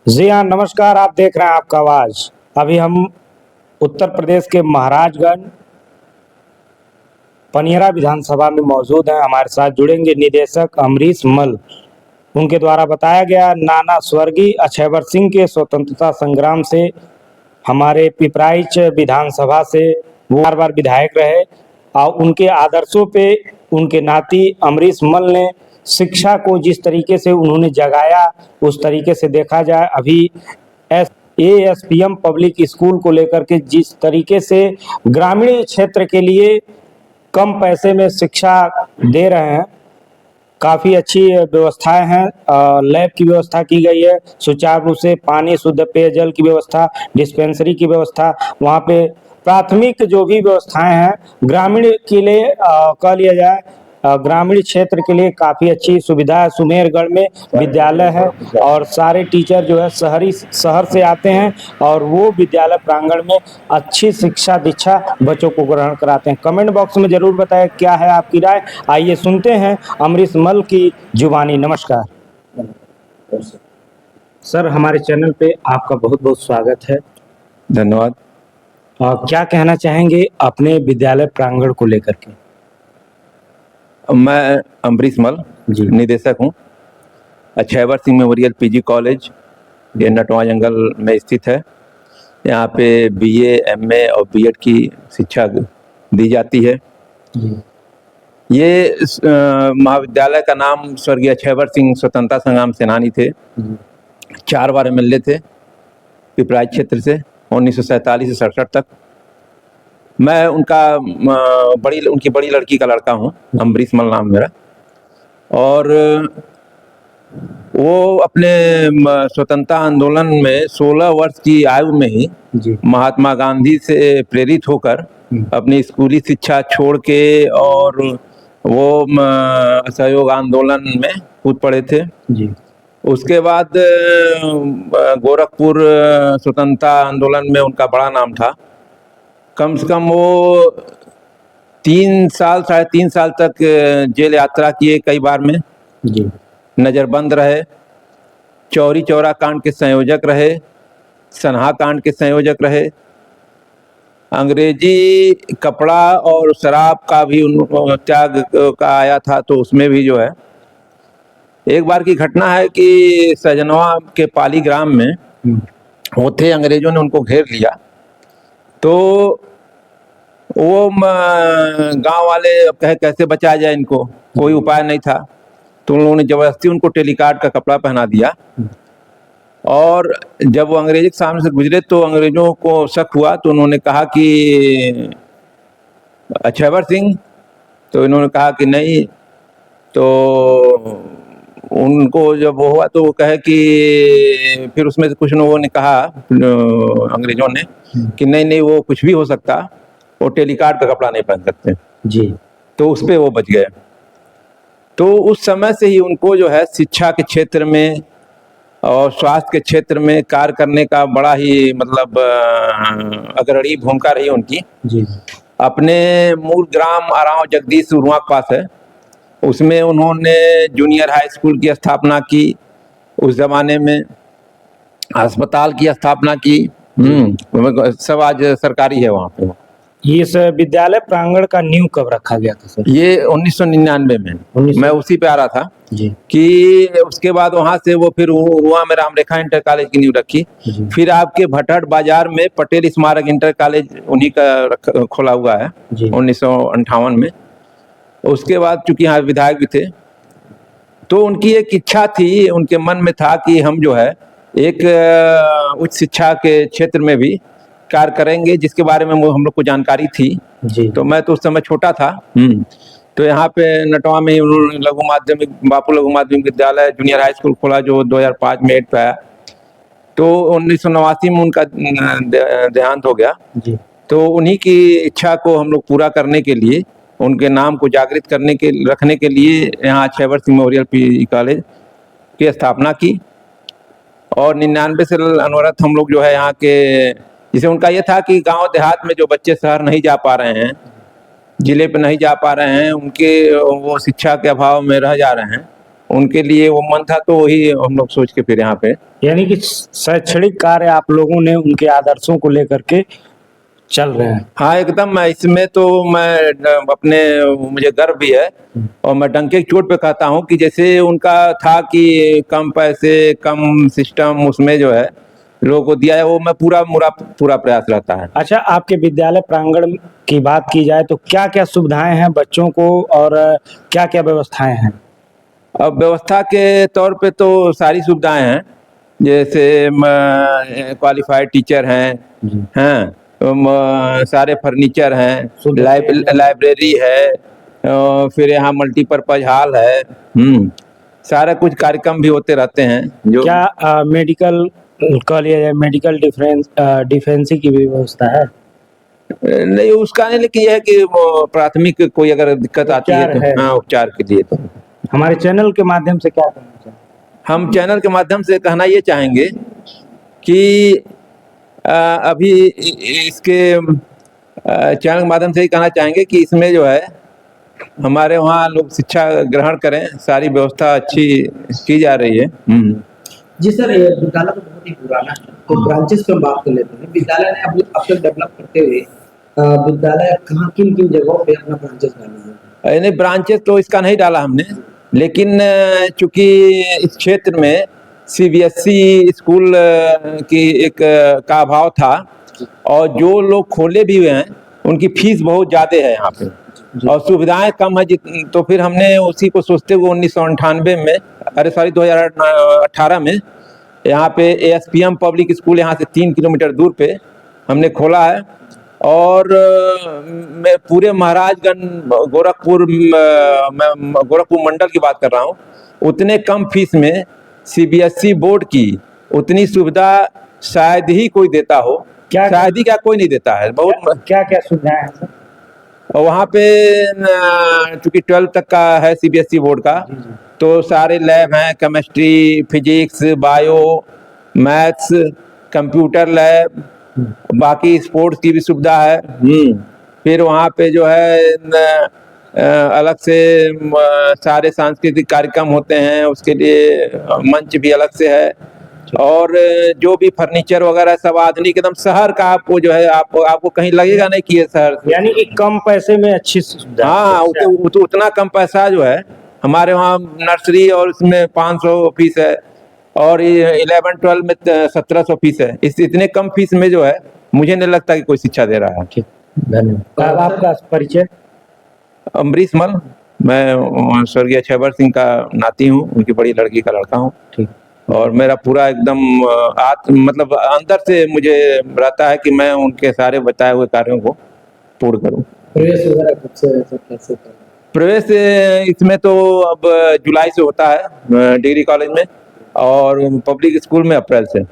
जी हाँ, नमस्कार। आप देख रहे हैं आपका आवाज। अभी हम उत्तर प्रदेश के महाराजगंज पनियरा विधानसभा में मौजूद हैं। हमारे साथ जुड़ेंगे निदेशक अमरीश मल। उनके द्वारा बताया गया नाना स्वर्गीय अक्षयवर सिंह के स्वतंत्रता संग्राम से हमारे पिपराइच विधानसभा से वो बार बार विधायक रहे और उनके आदर्शों पे उनके नाती अमरीश मल ने शिक्षा को जिस तरीके से उन्होंने जगाया, उस तरीके से देखा जाए अभी एस एएसपीएम पब्लिक स्कूल को लेकर के जिस तरीके से ग्रामीण क्षेत्र के लिए कम पैसे में शिक्षा दे रहे हैं, काफ़ी अच्छी व्यवस्थाएं हैं। लैब की व्यवस्था की गई है, सुचारू रूप से पानी शुद्ध पेयजल की व्यवस्था, डिस्पेंसरी की व्यवस्था, वहाँ पे प्राथमिक जो भी व्यवस्थाएं हैं ग्रामीण के लिए कह लिया जाए ग्रामीण क्षेत्र के लिए काफ़ी अच्छी सुविधा है। सुमेरगढ़ में विद्यालय है और सारे टीचर जो है शहर से आते हैं और वो विद्यालय प्रांगण में अच्छी शिक्षा दीक्षा बच्चों को ग्रहण कराते हैं। कमेंट बॉक्स में ज़रूर बताएं क्या है आपकी राय। आइए सुनते हैं अमरीश मल की जुबानी। नमस्कार सर, हमारे चैनल पे आपका बहुत बहुत स्वागत है। धन्यवाद। क्या कहना चाहेंगे अपने विद्यालय प्रांगण को लेकर के? मैं अमरीश मल जी। निदेशक हूँ। Akshayvar Singh memorial PG college ये नटवा जंगल में स्थित है। यहाँ पे बीए, एमए और बीएड की शिक्षा दी जाती है। जी। ये महाविद्यालय का नाम स्वर्गीय अक्षयवर सिंह स्वतंत्रता संग्राम सेनानी थे। 4 बार एमएलए थे पिपराइच क्षेत्र से 1947 से 67 तक। मैं उनकी बड़ी लड़की का लड़का हूँ, अमरीश मल नाम मेरा। और वो अपने स्वतंत्रता आंदोलन में 16 वर्ष की आयु में ही महात्मा गांधी से प्रेरित होकर अपनी स्कूली शिक्षा छोड़ के और वो असहयोग आंदोलन में कूद पड़े थे। जी। उसके बाद गोरखपुर स्वतंत्रता आंदोलन में उनका बड़ा नाम था। कम से कम वो 3 साल, 3.5 साल तक जेल यात्रा किए कई बार में। जी। नज़रबंद रहे, चौरी चौरा कांड के संयोजक रहे, सनहा कांड के संयोजक रहे। अंग्रेजी कपड़ा और शराब का भी त्याग का आया था, तो उसमें भी जो है एक बार की घटना है कि सजनवा के पाली ग्राम में वो थे, अंग्रेजों ने उनको घेर लिया। तो वो गांव वाले कहे कैसे बचाया जाए इनको, कोई उपाय नहीं था। तो उन लोगों ने जबरदस्ती उनको टेलीकार्ड का कपड़ा पहना दिया। और जब वो अंग्रेजी के सामने से गुजरे तो अंग्रेजों को शक हुआ, तो उन्होंने कहा कि अक्षयवर सिंह, तो इन्होंने कहा कि नहीं। तो उनको जब वो हुआ तो वो कहे कि फिर उसमें से कुछ लोगों ने कहा, अंग्रेजों ने, कि नहीं नहीं वो कुछ भी हो सकता, वो टेलीकार्ड का कपड़ा नहीं पहन सकते। जी। तो उस पे वो बच गए। तो उस समय से ही उनको जो है शिक्षा के क्षेत्र में और स्वास्थ्य के क्षेत्र में कार्य करने का बड़ा ही मतलब अग्रणी भूमिका रही उनकी। जी। अपने मूल ग्राम आराव जगदीश उरुआ के पास है, उसमें उन्होंने जूनियर हाई स्कूल की स्थापना की। उस जमाने में अस्पताल की स्थापना की। सब आज सरकारी है वहाँ पे। इस विद्यालय प्रांगण का नींव कब रखा गया था सर? ये 1999 में। मैं उसी पे आ रहा था जी। कि उसके बाद वहाँ से वो फिर उरुआ में रामरेखा इंटर कॉलेज की नींव रखी। फिर आपके भटहट बाजार में पटेल स्मारक इंटर कॉलेज उन्हीं का खोला हुआ है 1958 में। उसके बाद चूंकि यहाँ विधायक भी थे, तो उनकी एक इच्छा थी, उनके मन में था कि हम जो है एक उच्च शिक्षा के क्षेत्र में भी कार्य करेंगे, जिसके बारे में हम लोग को जानकारी थी। जी। तो मैं तो उस समय छोटा था। तो यहाँ पे नटवा में उन्होंने लघु माध्यमिक, बापू लघु माध्यमिक विद्यालय जूनियर हाई स्कूल खोला, जो 2005 में 8 पे आया। तो 1989 में उनका देहांत हो गया। जी। तो उन्हीं की इच्छा को हम लोग पूरा करने के लिए, उनके नाम को जागृत रखने के लिए यहाँ Akshayvar Singh memorial PG college की स्थापना की। और 99 से अनवरत हम लोग जो है यहाँ के, जिसे उनका ये था कि गांव देहात में जो बच्चे शहर नहीं जा पा रहे हैं, जिले पे नहीं जा पा रहे हैं, उनके वो शिक्षा के अभाव में रह जा रहे हैं, उनके लिए वो मन था, तो वही हम लोग सोच के फिर यहाँ पे। यानी कि शैक्षणिक कार्य आप लोगों ने उनके आदर्शों को लेकर के चल रहे हैं। हाँ एकदम, इसमें तो मैं अपने, मुझे गर्व भी है और मैं डंके की चोट पे कहता हूँ कि जैसे उनका था कि कम पैसे कम सिस्टम, उसमें जो है लोगों को दिया है, वो मैं पूरा प्रयास रहता है। अच्छा, आपके विद्यालय प्रांगण की बात की जाए तो क्या क्या सुविधाएं हैं बच्चों को और क्या क्या व्यवस्थाएं हैं? अब व्यवस्था के तौर पे तो सारी सुविधाएं हैं, जैसे क्वालिफाइड टीचर हैं, सारे फर्नीचर हैं, लाइब्रेरी है, फिर यहाँ मल्टीपर्पज हॉल है, सारा कुछ कार्यक्रम भी होते रहते हैं। जो क्या मेडिकल कॉलेज, मेडिकल डिफेंसी की भी व्यवस्था है? नहीं उसका नहीं, लेकिन यह है कि वो प्राथमिक कोई अगर दिक्कत आती है उपचार है। तो हाँ, उपचार के लिए तो हमारे चैनल के माध्यम से क्या कहना चाहिए? हम चैनल के माध्यम से कहना ये चाहेंगे कि अभी इसके चैनल के माध्यम से ही कहना चाहेंगे कि इसमें जो है हमारे वहाँ लोग शिक्षा ग्रहण करें, सारी व्यवस्था अच्छी की जा रही है। जी सर, ये विद्यालय तो बहुत ही पुराना है, तो ब्रांचेस पे हम बात कर लेते हैं। विद्यालय ने अब तक डेवलप करते हुए विद्यालय कहाँ किन किन जगहों पे अपना ब्रांचेस डाले हैं? नहीं, ब्रांचेस तो इसका नहीं डाला हमने, लेकिन चूंकि इस क्षेत्र में सीबीएसई स्कूल की एक का अभाव था और जो लोग खोले भी हुए हैं उनकी फीस बहुत ज़्यादा है यहाँ पे और सुविधाएं कम है, तो फिर हमने उसी को सोचते हुए 1998 में, 2018 में यहाँ पे एएसपीएम पब्लिक स्कूल यहाँ से 3 किलोमीटर दूर पे हमने खोला है। और मैं पूरे महाराजगंज गोरखपुर मंडल की बात कर रहा हूँ, उतने कम फीस में सीबीएसई बोर्ड की उतनी सुविधा शायद ही कोई देता हो, शायद ही क्या कोई नहीं देता है। बहुत क्या क्या सुविधाएं हैं सर? और वहाँ पे चूंकि 12 तक का है सीबीएसई बोर्ड का, तो सारे लैब हैं, chemistry, physics, bio, maths, computer lab, बाकी स्पोर्ट्स की भी सुविधा है। फिर वहाँ पे जो है अलग से सारे सांस्कृतिक कार्यक्रम होते हैं, उसके लिए मंच भी अलग से है और जो भी फर्नीचर वगैरह सब आधुनिक एकदम शहर का आपको जो है आपको कहीं लगेगा नहीं कि ये शहर, यानी कि कम पैसे में अच्छी सुविधा। हाँ, उतना कम पैसा जो है हमारे वहाँ नर्सरी और उसमें 500 फीस है और 11-12 में 1700 फीस है। इतने कम फीस में जो है मुझे नहीं लगता कि कोई शिक्षा दे रहा है। ठीक, धन्यवाद। आपका परिचय? अमरीश मल, मैं स्वर्गीय अक्षयवर सिंह का नाती हूँ, उनकी बड़ी लड़की का लड़का हूँ। ठीक। और मेरा पूरा एकदम मतलब अंदर से मुझे रहता है कि मैं उनके सारे बताए हुए कार्यों को पूर्ण करूँ। प्रवेश वगैरह कब से कैसे करें? प्रवेश इसमें तो अब जुलाई से होता है डिग्री कॉलेज में और पब्लिक स्कूल में अप्रैल से।